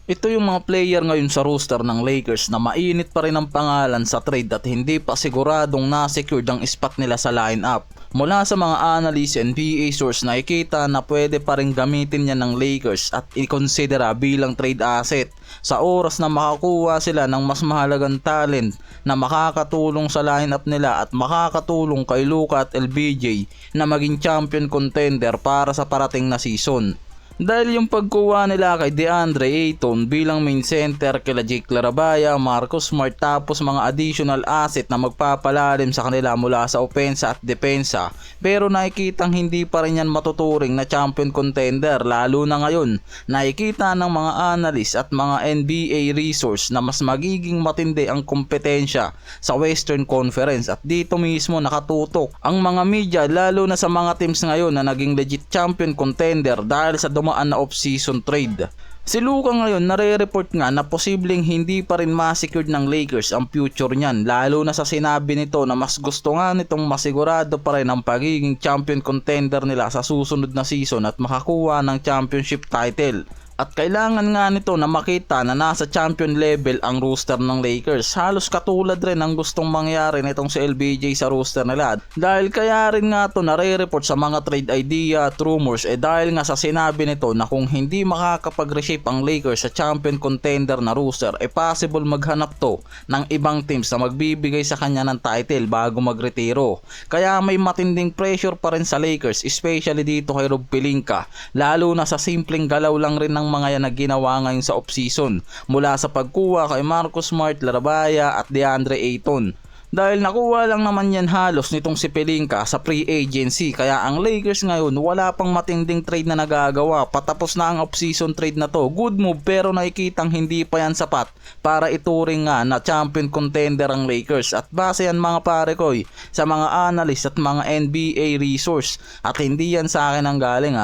Ito yung mga player ngayon sa roster ng Lakers na mainit pa rin ang pangalan sa trade at hindi pa siguradong na-secured ang spot nila sa lineup. Mula sa mga analyst and NBA source nakikita na pwede pa rin gamitin yan ng Lakers at i-considera bilang trade asset sa oras na makakuha sila ng mas mahalagang talent na makakatulong sa lineup nila at makakatulong kay Luka at LBJ na maging champion contender para sa parating na season. Dahil yung pagkuha nila kay DeAndre Ayton bilang main center kila Jake Larabaya, Marcus Smart tapos mga additional asset na magpapalalim sa kanila mula sa opensa at depensa, pero nakikitang hindi pa rin yan matuturing na champion contender, lalo na ngayon nakikita ng mga analyst at mga NBA resource na mas magiging matindi ang kompetensya sa Western Conference at dito mismo nakatutok ang mga media lalo na sa mga teams ngayon na naging legit champion contender dahil sa na off-season trade. Si Luka ngayon nare-report nga na posibleng hindi pa rin ma-secured ng Lakers ang future niyan, lalo na sa sinabi nito na mas gusto nga nitong masigurado pa rin ang pagiging champion contender nila sa susunod na season at makakuha ng championship title. At kailangan nga nito na makita na nasa champion level ang roster ng Lakers. Halos katulad rin ang gustong mangyari nitong si LBJ sa roster nila. Dahil kaya rin nga ito nare-report sa mga trade idea at rumors dahil nga sa sinabi nito na kung hindi makakapag-reshape ang Lakers sa champion contender na roster possible maghanap to ng ibang teams na magbibigay sa kanya ng title bago magretiro. Kaya may matinding pressure pa rin sa Lakers, especially dito kay Rob Pelinka, lalo na sa simpleng galaw lang rin ng mga yan na ginawa ngayon sa off-season mula sa pagkuha kay Marcus Smart, Larabaya at DeAndre Ayton. Dahil nakuha lang naman yan halos nitong si Pelinka sa free agency, kaya ang Lakers ngayon wala pang matinding trade na nagagawa. Patapos na ang off-season trade na to. Good move pero nakikitang hindi pa yan sapat para ituring nga na champion contender ang Lakers. At base yan mga pare ko sa mga analyst at mga NBA resource at hindi yan sa akin ang galing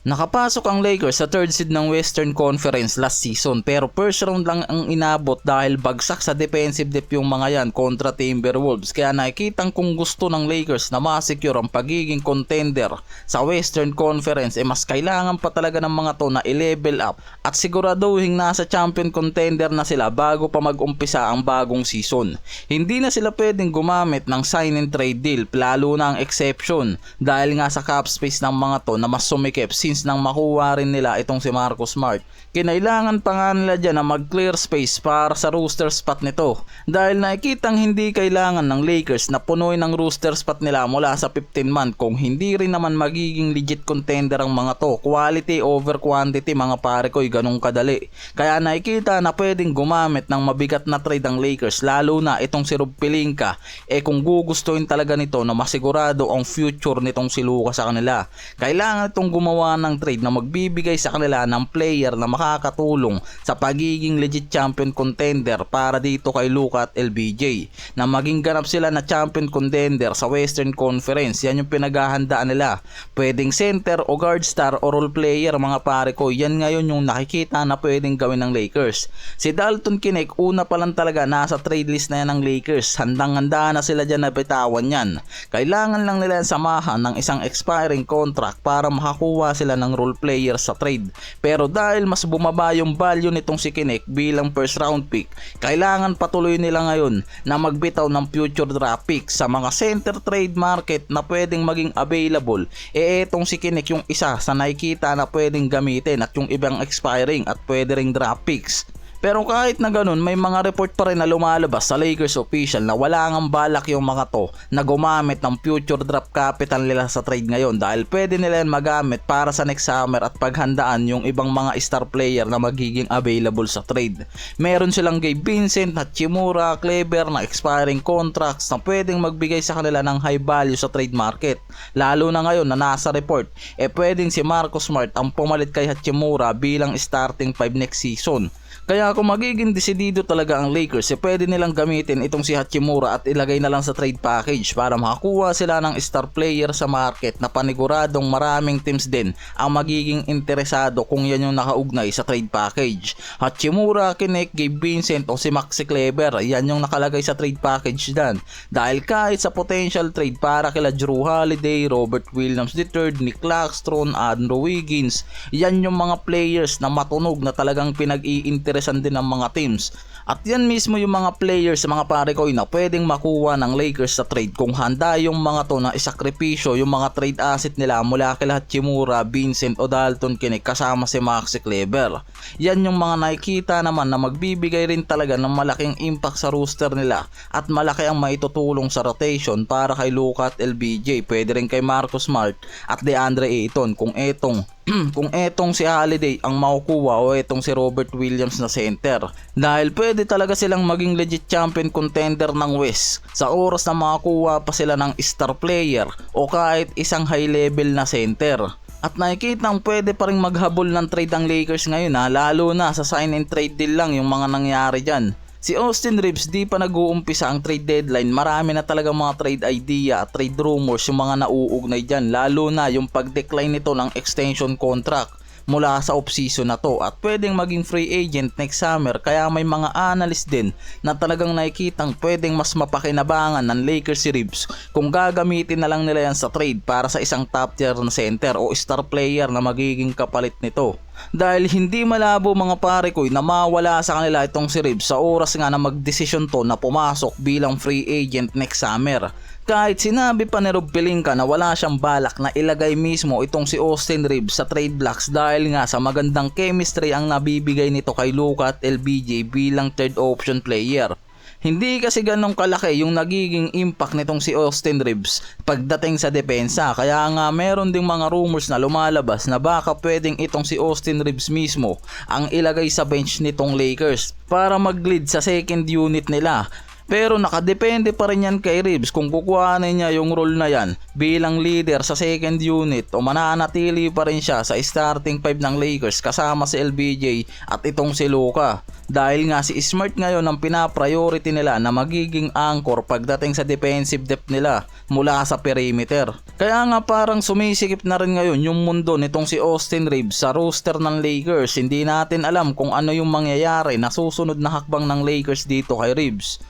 Nakapasok ang Lakers sa third seed ng Western Conference last season pero first round lang ang inabot dahil bagsak sa defensive depth yung mga yan kontra Timberwolves. Kaya nakikitang kung gusto ng Lakers na ma-secure ang pagiging contender sa Western Conference mas kailangan pa talaga ng mga to na i-level up at siguraduhin nasa champion contender na sila bago pa mag-umpisa ang bagong season. Hindi na sila pwedeng gumamit ng sign and trade deal, lalo na ang exception dahil nga sa cap space ng mga to na mas sumikip nang makuha rin nila itong si Marcus Smart. Kinailangan pa nga nila dyan na mag-clear space para sa roster spot nito dahil nakikitang hindi kailangan ng Lakers na punuin ang roster spot nila mula sa 15-man kung hindi rin naman magiging legit contender ang mga to. Quality over quantity mga pare ko, ganun kadali. Kaya nakikita na pwedeng gumamit ng mabigat na trade ang Lakers, lalo na itong si Rob Pelinka kung gugustuhin talaga nito na masigurado ang future nitong si Luka sa kanila. Kailangan itong gumawa ng trade na magbibigay sa kanila ng player na makakatulong sa pagiging legit champion contender para dito kay Luka at LBJ na maging ganap sila na champion contender sa Western Conference. Yan yung pinaghahandaan nila. Pwedeng center o guard star o role player mga pare ko, yan ngayon yung nakikita na pwedeng gawin ng Lakers. Si Dalton Knecht una pa lang talaga nasa trade list na yan ng Lakers. Handang-handa na sila dyan na bitawan yan. Kailangan lang nila samahan ng isang expiring contract para makakuha sila ng role player sa trade. Pero dahil mas bumaba yung value nitong si Knecht bilang first round pick, kailangan patuloy nila ngayon na magbitaw ng future draft pick sa mga center trade market na pwedeng maging available. Etong si Knecht yung isa sa nakikita na pwedeng gamitin at yung ibang expiring at pwede ring draft picks. Pero kahit na ganun, may mga report pa rin na lumalabas sa Lakers official na wala ngang balak yung mga to na gumamit ng future draft capital nila sa trade ngayon dahil pwede nila yan magamit para sa next summer at paghandaan yung ibang mga star player na magiging available sa trade. Meron silang Gabe Vincent, Hachimura, Kleber na expiring contracts na pwedeng magbigay sa kanila ng high value sa trade market. Lalo na ngayon na nasa report, pwedeng si Marcus Smart ang pumalit kay Hachimura bilang starting 5 next season. Kaya Kaya kung magiging desidido talaga ang Lakers, pwede nilang gamitin itong si Hachimura at ilagay na lang sa trade package para makakuha sila ng star player sa market na paniguradong maraming teams din ang magiging interesado kung yan yung nakaugnay sa trade package. Hachimura, Kenneth, Gabe Vincent o si Maxi Kleber, yan yung nakalagay sa trade package dan. Dahil kahit sa potential trade para kila Jrue Holiday, Robert Williams III, Nick Claxton, Andrew Wiggins, yan yung mga players na matunog na talagang pinag-iinteresan din ng mga teams. At yan mismo yung mga players sa mga pare ko na pwedeng makuha ng Lakers sa trade kung handa yung mga to na isakripisyo yung mga trade asset nila mula kila Hachimura, Vincent o Dalton Kenneth kasama si Maxi Kleber. Yan yung mga nakikita naman na magbibigay rin talaga ng malaking impact sa roster nila at malaki ang maitutulong sa rotation para kay Luka at LBJ, pwede rin kay Marcus Smart at DeAndre Ayton kung etong si Holiday ang makukuha o etong si Robert Williams na center. Dahil pwede talaga silang maging legit champion contender ng West sa oras na makakuha pa sila ng star player o kahit isang high level na center. At nakikitang pwede pa rin maghabol ng trade ang Lakers ngayon lalo na sa sign and trade deal lang yung mga nangyari dyan. Si Austin Reeves di pa nag-uumpisa ang trade deadline, marami na talaga mga trade idea at trade rumors yung mga nauugnay dyan, lalo na yung pag-decline nito ng extension contract mula sa off-season na to at pwedeng maging free agent next summer. Kaya may mga analyst din na talagang nakikitang pwedeng mas mapakinabangan ng Lakers si Reeves kung gagamitin na lang nila yan sa trade para sa isang top tier na center o star player na magiging kapalit nito. Dahil hindi malabo mga pare ko na mawala sa kanila itong si Reeves sa oras nga na magdesisyon to na pumasok bilang free agent next summer. Kahit sinabi pa ni Rob Pelinka na wala siyang balak na ilagay mismo itong si Austin Reeves sa trade blocks dahil nga sa magandang chemistry ang nabibigay nito kay Luka at LBJ bilang third option player. Hindi kasi ganong kalaki yung nagiging impact nitong si Austin Reeves pagdating sa depensa, kaya nga meron ding mga rumors na lumalabas na baka pwedeng itong si Austin Reeves mismo ang ilagay sa bench nitong Lakers para mag-lead sa second unit nila. Pero nakadepende pa rin yan kay Reeves kung kukuhanin niya yung role na yan bilang leader sa second unit o mananatili pa rin siya sa starting 5 ng Lakers kasama si LBJ at itong si Luka. Dahil nga si Smart ngayon ang pinapriority nila na magiging anchor pagdating sa defensive depth nila mula sa perimeter. Kaya nga parang sumisikip na rin ngayon yung mundo nitong si Austin Reeves sa roster ng Lakers. Hindi natin alam kung ano yung mangyayari na susunod na hakbang ng Lakers dito kay Reeves.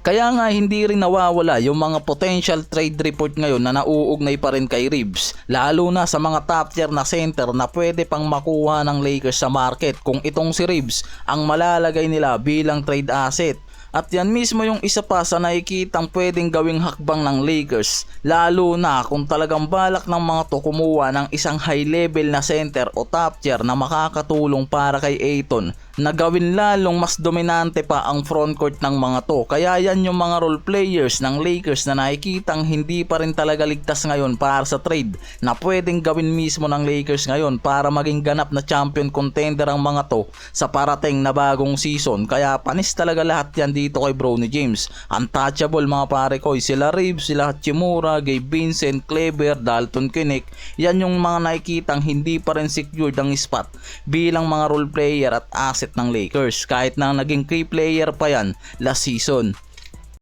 Kaya nga hindi rin nawawala yung mga potential trade report ngayon na nauugnay pa rin kay Reeves, lalo na sa mga top tier na center na pwede pang makuha ng Lakers sa market kung itong si Reeves ang malalagay nila bilang trade asset. At yan mismo yung isa pa sa nakikitang pwedeng gawing hakbang ng Lakers, lalo na kung talagang balak ng mga to kumuha ng isang high level na center o top tier na makakatulong para kay Ayton na gawin lalong mas dominante pa ang frontcourt ng mga to. Kaya yan yung mga role players ng Lakers na nakikitang hindi pa rin talaga ligtas ngayon para sa trade na pwedeng gawin mismo ng Lakers ngayon para maging ganap na champion contender ang mga to sa parating na bagong season. Kaya panis talaga lahat yan dito kay Bronny James. Untouchable mga pare ko, sila Reeves, sila Hachimura, Gabe Vincent, Kleber, Dalton Kenneth, yan yung mga nakikitang hindi pa rin secured ang spot bilang mga role player at asset ng Lakers kahit na naging key player pa yan last season.